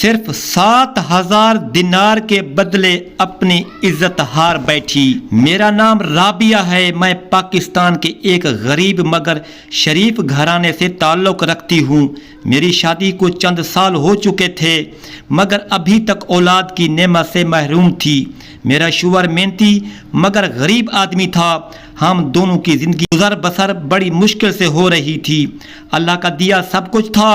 صرف 7,000 دینار کے بدلے اپنی عزت ہار بیٹھی۔ میرا نام رابعہ ہے، میں پاکستان کے ایک غریب مگر شریف گھرانے سے تعلق رکھتی ہوں۔ میری شادی کو چند سال ہو چکے تھے مگر ابھی تک اولاد کی نعمت سے محروم تھی۔ میرا شوہر محنتی مگر غریب آدمی تھا۔ ہم دونوں کی زندگی گزر بسر بڑی مشکل سے ہو رہی تھی۔ اللہ کا دیا سب کچھ تھا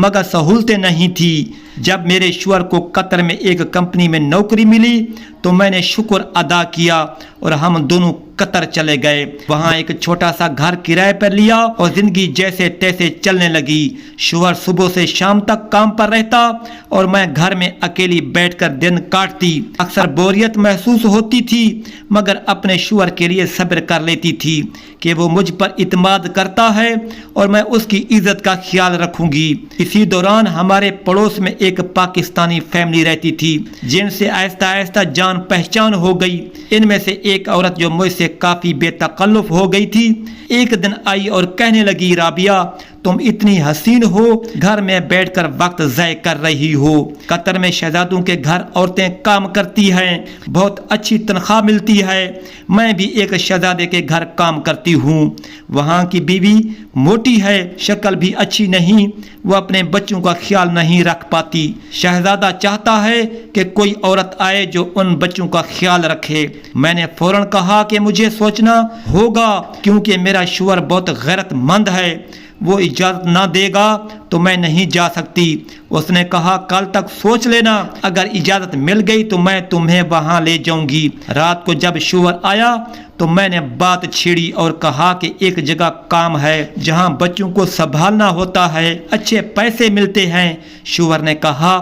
مگر سہولتیں نہیں تھی۔ جب میرے شوہر کو قطر میں ایک کمپنی میں نوکری ملی تو میں نے شکر ادا کیا اور ہم دونوں قطر چلے گئے۔ وہاں ایک چھوٹا سا گھر کرائے پر لیا اور زندگی جیسے تیسے چلنے لگی۔ شوہر صبح سے شام تک کام پر رہتا اور میں گھر میں اکیلی بیٹھ کر دن کاٹتی۔ اکثر بوریت محسوس ہوتی تھی مگر اپنے شوہر کے لیے صبر کر لیتی تھی کہ وہ مجھ پر اعتماد کرتا ہے اور میں اس کی عزت کا خیال رکھوں گی۔ اسی دوران ہمارے پڑوس میں ایک پاکستانی فیملی رہتی تھی جن سے آہستہ آہستہ جان پہچان ہو گئی۔ ان میں سے ایک عورت جو مجھ سے کافی بے تکلف ہو گئی تھی ایک دن آئی اور کہنے لگی، رابعہ تم اتنی حسین ہو، گھر میں بیٹھ کر وقت ضائع کر رہی ہو۔ قطر میں شہزادوں کے گھر عورتیں کام کرتی ہیں، بہت اچھی تنخواہ ملتی ہے۔ میں بھی ایک شہزادے کے گھر کام کرتی ہوں۔ وہاں کی بیوی موٹی ہے، شکل بھی اچھی نہیں، وہ اپنے بچوں کا خیال نہیں رکھ پاتی۔ شہزادہ چاہتا ہے کہ کوئی عورت آئے جو ان بچوں کا خیال رکھے۔ میں نے فوراً کہا کہ مجھے سوچنا ہوگا کیونکہ میرا شوہر بہت غیرت مند ہے، وہ اجازت نہ دے گا تو میں نہیں جا سکتی۔ اس نے کہا کل تک سوچ لینا، اگر اجازت مل گئی تو میں تمہیں وہاں لے جاؤں گی۔ رات کو جب شوہر آیا تو میں نے بات چھیڑی اور کہا کہ ایک جگہ کام ہے جہاں بچوں کو سنبھالنا ہوتا ہے، اچھے پیسے ملتے ہیں۔ شوہر نے کہا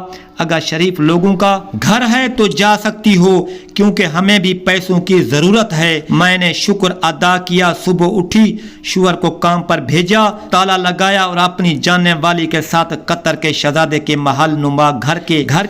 اگر شریف لوگوں کا گھر ہے تو جا سکتی ہو کیونکہ ہمیں بھی پیسوں کی ضرورت ہے۔ میں نے شکر ادا کیا، صبح اٹھی، شوہر کو کام پر بھیجا، تالا لگایا اور اپنی جاننے والی کے ساتھ قطر کے شہزادے کے محل نما گھر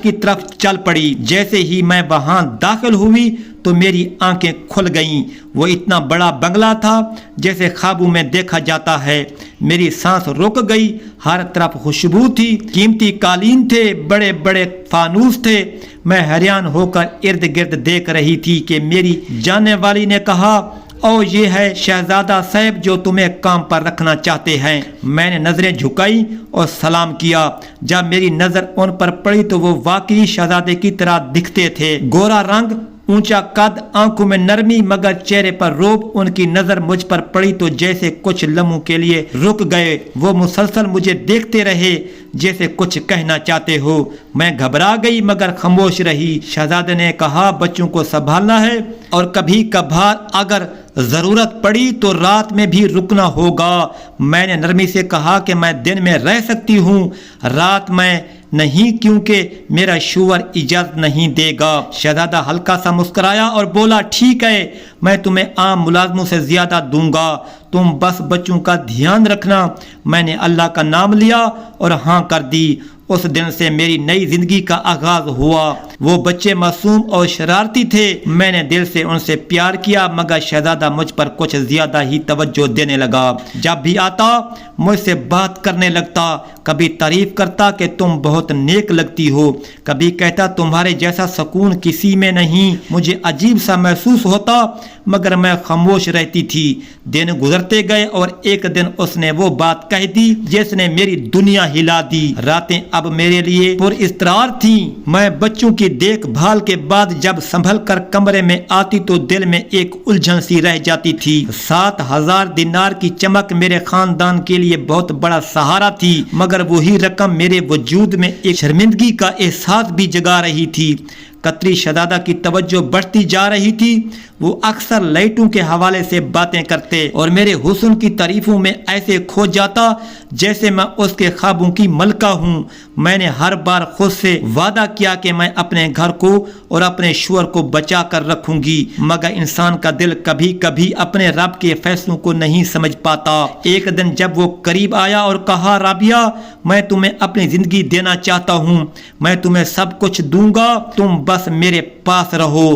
کی طرف چل پڑی۔ جیسے ہی میں وہاں داخل ہوئی تو میری آنکھیں کھل گئیں۔ وہ اتنا بڑا بنگلہ تھا جیسے خوابوں میں دیکھا جاتا ہے۔ میری سانس رک گئی، ہر طرف خوشبو تھی، قیمتی قالین تھے، بڑے بڑے فانوس تھے۔ میں حیران ہو کر ارد گرد دیکھ رہی تھی کہ میری جاننے والی نے کہا او یہ ہے شہزادہ صاحب جو تمہیں کام پر رکھنا چاہتے ہیں۔ میں نے نظریں جھکائی اور سلام کیا۔ جب میری نظر ان پر پڑی تو وہ واقعی شہزادے کی طرح دکھتے تھے، گورا رنگ، اونچا قد، آنکھوں میں نرمی مگر چہرے پر روب۔ ان کی نظر مجھ پر پڑی تو جیسے کچھ لمحوں کے لیے رک گئے، وہ مسلسل مجھے دیکھتے رہے جیسے کچھ کہنا چاہتے ہو۔ میں گھبرا گئی مگر خاموش رہی۔ شہزادے نے کہا بچوں کو سنبھالنا ہے اور کبھی کبھار اگر ضرورت پڑی تو رات میں بھی رکنا ہوگا۔ میں نے نرمی سے کہا کہ میں دن میں رہ سکتی ہوں، رات میں نہیں کیونکہ میرا شوہر اجازت نہیں دے گا۔ شہزادہ ہلکا سا مسکرایا اور بولا ٹھیک ہے، میں تمہیں عام ملازموں سے زیادہ دوں گا، تم بس بچوں کا دھیان رکھنا۔ میں نے اللہ کا نام لیا اور ہاں کر دی۔ اس دن سے میری نئی زندگی کا آغاز ہوا۔ وہ بچے معصوم اور شرارتی تھے، میں نے دل سے ان سے پیار کیا مگر شہزادہ مجھ پر کچھ زیادہ ہی توجہ دینے لگا۔ جب بھی آتا مجھ سے بات کرنے لگتا، کبھی تعریف کرتا کہ تم بہت نیک لگتی ہو، کبھی کہتا تمہارے جیسا سکون کسی میں نہیں۔ مجھے عجیب سا محسوس ہوتا مگر میں خاموش رہتی تھی۔ دن گزرتے گئے اور ایک دن اس نے وہ بات کہہ دی جس نے میری دنیا ہلا دی۔ راتیں اب میرے لیے پر اضطرار تھیں۔ میں بچوں کی دیکھ بھال کے بعد جب سنبھل کر کمرے میں آتی تو دل میں ایک الجھن سی رہ جاتی تھی۔ 7,000 دینار کی چمک میرے خاندان کے لیے بہت بڑا سہارا تھی مگر وہی رقم میرے وجود میں ایک شرمندگی کا احساس بھی جگا رہی تھی۔ قطری شہزادہ کی توجہ بڑھتی جا رہی تھی۔ وہ اکثر لائٹوں کے حوالے سے باتیں کرتے اور میرے حسن کی تعریفوں میں ایسے کھو جاتا جیسے میں اس کے خوابوں کی ملکہ ہوں۔ میں نے ہر بار خود سے وعدہ کیا کہ میں اپنے گھر کو اور اپنے شوہر کو بچا کر رکھوں گی مگر انسان کا دل کبھی کبھی اپنے رب کے فیصلوں کو نہیں سمجھ پاتا۔ ایک دن جب وہ قریب آیا اور کہا رابعہ میں تمہیں اپنی زندگی دینا چاہتا ہوں، میں تمہیں سب کچھ دوں گا، تم بس میرے پاس رہو،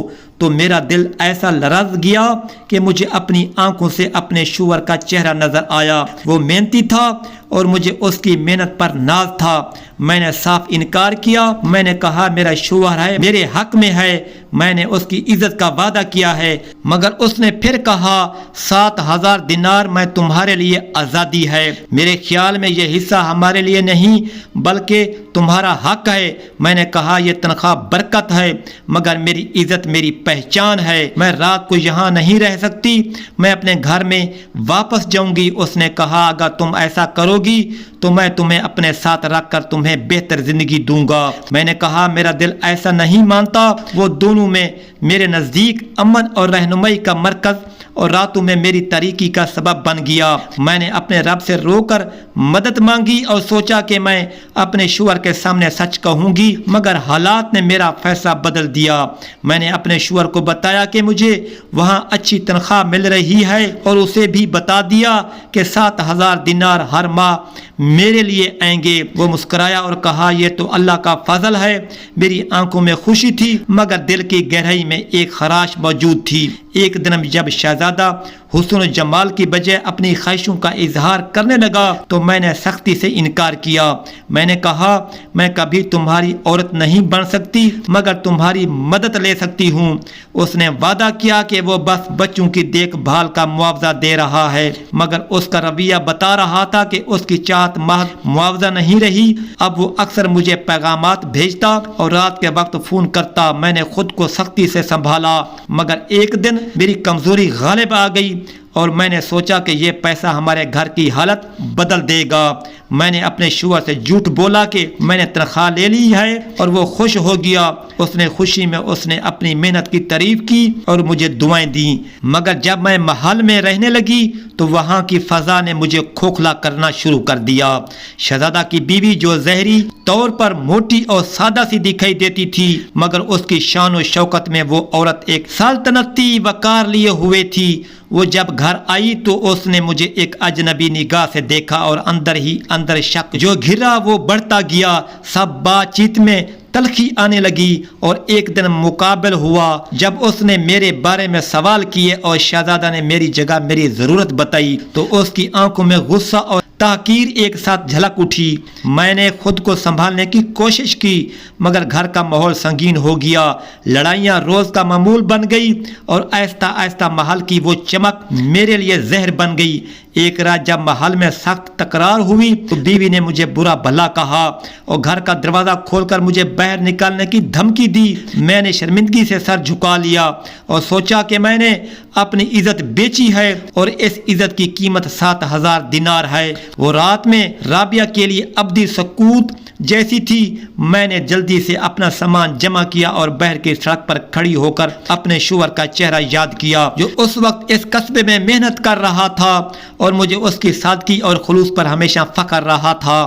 تو میرا دل ایسا لرز گیا کہ مجھے اپنی آنکھوں سے اپنے شوہر کا چہرہ نظر آیا۔ وہ محنتی تھا اور مجھے اس کی محنت پر ناز تھا۔ میں نے صاف انکار کیا۔ میں نے کہا میرا شوہر ہے، میرے حق میں ہے، میں نے اس کی عزت کا وعدہ کیا ہے۔ مگر اس نے پھر کہا 7,000 دینار میں تمہارے لیے آزادی ہے۔ میرے خیال میں یہ حصہ ہمارے لیے نہیں بلکہ تمہارا حق ہے۔ میں نے کہا یہ تنخواہ برکت ہے مگر میری عزت میری پہچان ہے، میں رات کو یہاں نہیں رہ سکتی، میں اپنے گھر میں واپس جاؤں گی۔ اس نے کہا اگر تم ایسا کرو گی تو میں تمہیں اپنے ساتھ رکھ کر تمہیں بہتر زندگی دوں گا۔ میں نے کہا میرا دل ایسا نہیں مانتا۔ وہ دونوں میں میرے نزدیک امن اور رہنمائی کا مرکز اور راتوں میں میری تاریکی کا سبب بن گیا۔ میں نے اپنے رب سے رو کر مدد مانگی اور سوچا کہ میں اپنے شوہر کے سامنے سچ کہوں گی، مگر حالات نے میرا فیصلہ بدل دیا۔ میں نے اپنے شوہر کو بتایا کہ مجھے وہاں اچھی تنخواہ مل رہی ہے اور اسے بھی بتا دیا کہ 7,000 دینار ہر ماہ میرے لیے آئیں گے۔ وہ مسکرایا اور کہا یہ تو اللہ کا فضل ہے۔ میری آنکھوں میں خوشی تھی مگر دل کی گہرائی میں ایک خراش موجود تھی۔ ایک دن جب شہزادہ حسن و جمال کی بجائے اپنی خواہشوں کا اظہار کرنے لگا تو میں نے سختی سے انکار کیا۔ میں نے کہا میں کبھی تمہاری عورت نہیں بن سکتی مگر تمہاری مدد لے سکتی ہوں۔ اس نے وعدہ کیا کہ وہ بس بچوں کی دیکھ بھال کا معاوضہ دے رہا ہے مگر اس کا رویہ بتا رہا تھا کہ اس کی چاہت محض معاوضہ نہیں رہی۔ اب وہ اکثر مجھے پیغامات بھیجتا اور رات کے وقت فون کرتا۔ میں نے خود کو سختی سے سنبھالا مگر ایک دن میری کمزوری غالب آ گئی اور میں نے سوچا کہ یہ پیسہ ہمارے گھر کی حالت بدل دے گا۔ میں نے اپنے شوہر سے جھوٹ بولا کہ میں نے تنخواہ لے لی ہے اور وہ خوش ہو گیا۔ اس نے خوشی میں اس نے اپنی محنت کی تعریف کی اور مجھے دعائیں دیں، مگر جب میں محل میں رہنے لگی تو وہاں کی فضا نے مجھے کھوکھلا کرنا شروع کر دیا۔ شہزادہ کی بیوی جو ظاہری طور پر موٹی اور سادہ سی دکھائی دیتی تھی مگر اس کی شان و شوکت میں وہ عورت ایک سلطنتی وقار لیے ہوئے تھی۔ وہ جب گھر آئی تو اس نے مجھے ایک اجنبی نگاہ سے دیکھا اور اندر ہی اندر شک جو گھرا وہ بڑھتا گیا۔ سب بات چیت میں تلخی آنے لگی اور ایک دن مقابل ہوا جب اس نے میرے بارے میں سوال کیے اور شہزادہ نے میری جگہ میری ضرورت بتائی تو اس کی آنکھوں میں غصہ اور تحقیر ایک ساتھ جھلک اٹھی۔ میں نے خود کو سنبھالنے کی کوشش کی مگر گھر کا ماحول سنگین ہو گیا۔ لڑائیاں روز کا معمول بن گئی اور آہستہ آہستہ محل کی وہ چمک میرے لیے زہر بن گئی۔ ایک رات جب محل میں سخت تکرار ہوئی تو بیوی نے مجھے برا بھلا کہا اور گھر کا دروازہ کھول کر مجھے باہر نکالنے کی دھمکی دی۔ میں نے شرمندگی سے سر جھکا لیا اور سوچا کہ میں نے اپنی عزت بیچی ہے اور اس عزت کی قیمت 7,000 دینار ہے۔ وہ رات میں رابعہ کے لیے ابدی سکوت جیسی تھی۔ میں نے جلدی سے اپنا سامان جمع کیا اور باہر کی سڑک پر کھڑی ہو کر اپنے شوہر کا چہرہ یاد کیا جو اس وقت اس قصبے میں محنت کر رہا تھا اور مجھے اس کی سادگی اور خلوص پر ہمیشہ فخر رہا تھا۔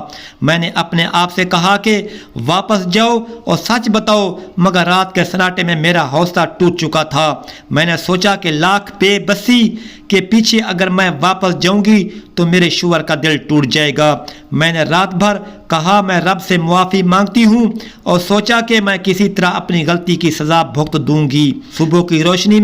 میں نے اپنے آپ سے کہا کہ واپس جاؤ اور سچ بتاؤ مگر رات کے سناٹے میں میرا حوصلہ ٹوٹ چکا تھا۔ میں نے سوچا کہ لاکھ بے بسی کے پیچھے اگر میں واپس جاؤں گی تو میرے شوہر کا دل ٹوٹ جائے گا۔ میں نے رات بھر کہا میں رب سے معافی مانگتی ہوں اور سوچا کہ میں کسی طرح اپنی غلطی کی سزا بھگت دوں گی۔ صبح کی روشنی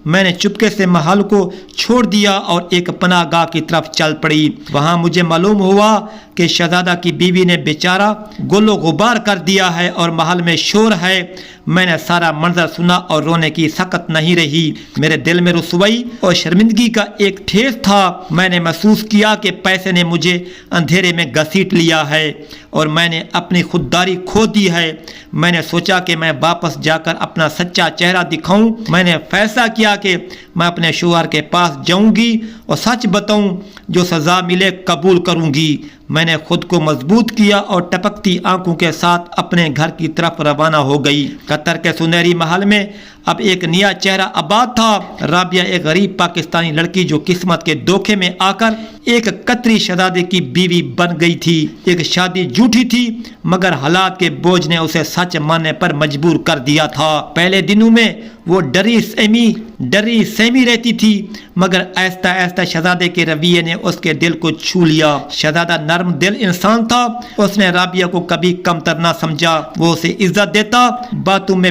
میں نے چپکے سے محل کو چھوڑ دیا اور ایک پناہ گاہ کی طرف چل پڑی۔ وہاں مجھے معلوم ہوا کہ شہزادہ کی بیوی نے بیچارہ گل و غبار کر دیا ہے اور محل میں شور ہے۔ میں نے سارا منظر سنا اور رونے کی سکت نہیں رہی۔ میرے دل میں رسوائی اور شرمندگی کا ایک ٹھیس تھا۔ میں نے محسوس کیا کہ پیسے نے مجھے اندھیرے میں گھسیٹ لیا ہے اور میں نے اپنی خودداری کھو دی ہے۔ میں نے سوچا کہ میں واپس جا کر اپنا سچا چہرہ دکھاؤں۔ میں نے فیصلہ کیا کہ میں اپنے شوہر کے پاس جاؤں گی اور سچ بتاؤں، جو سزا ملے قبول کروں گی۔ میں نے خود کو مضبوط کیا اور ٹپکتی آنکھوں کے ساتھ اپنے گھر کی طرف روانہ ہو گئی۔ قطر کے سنہری محل میں اب ایک نیا چہرہ آباد تھا۔ رابعہ ایک غریب پاکستانی لڑکی جو قسمت کے دھوکے میں آ کر ایک قطری شہزادے کی بیوی بن گئی تھی۔ ایک شادی جھوٹی تھی مگر حالات کے بوجھ نے اسے سچ ماننے پر مجبور کر دیا تھا۔ پہلے دنوں میں وہ ڈری سہمی رہتی تھی مگر آہستہ آہستہ شہزادے کے رویے نے اس کے دل کو چھو لیا۔ شہزادہ نرم دل انسان تھا۔ اس نے رابعہ کو کبھی کمتر نہ سمجھا۔ وہ اسے عزت دیتا، باتوں میں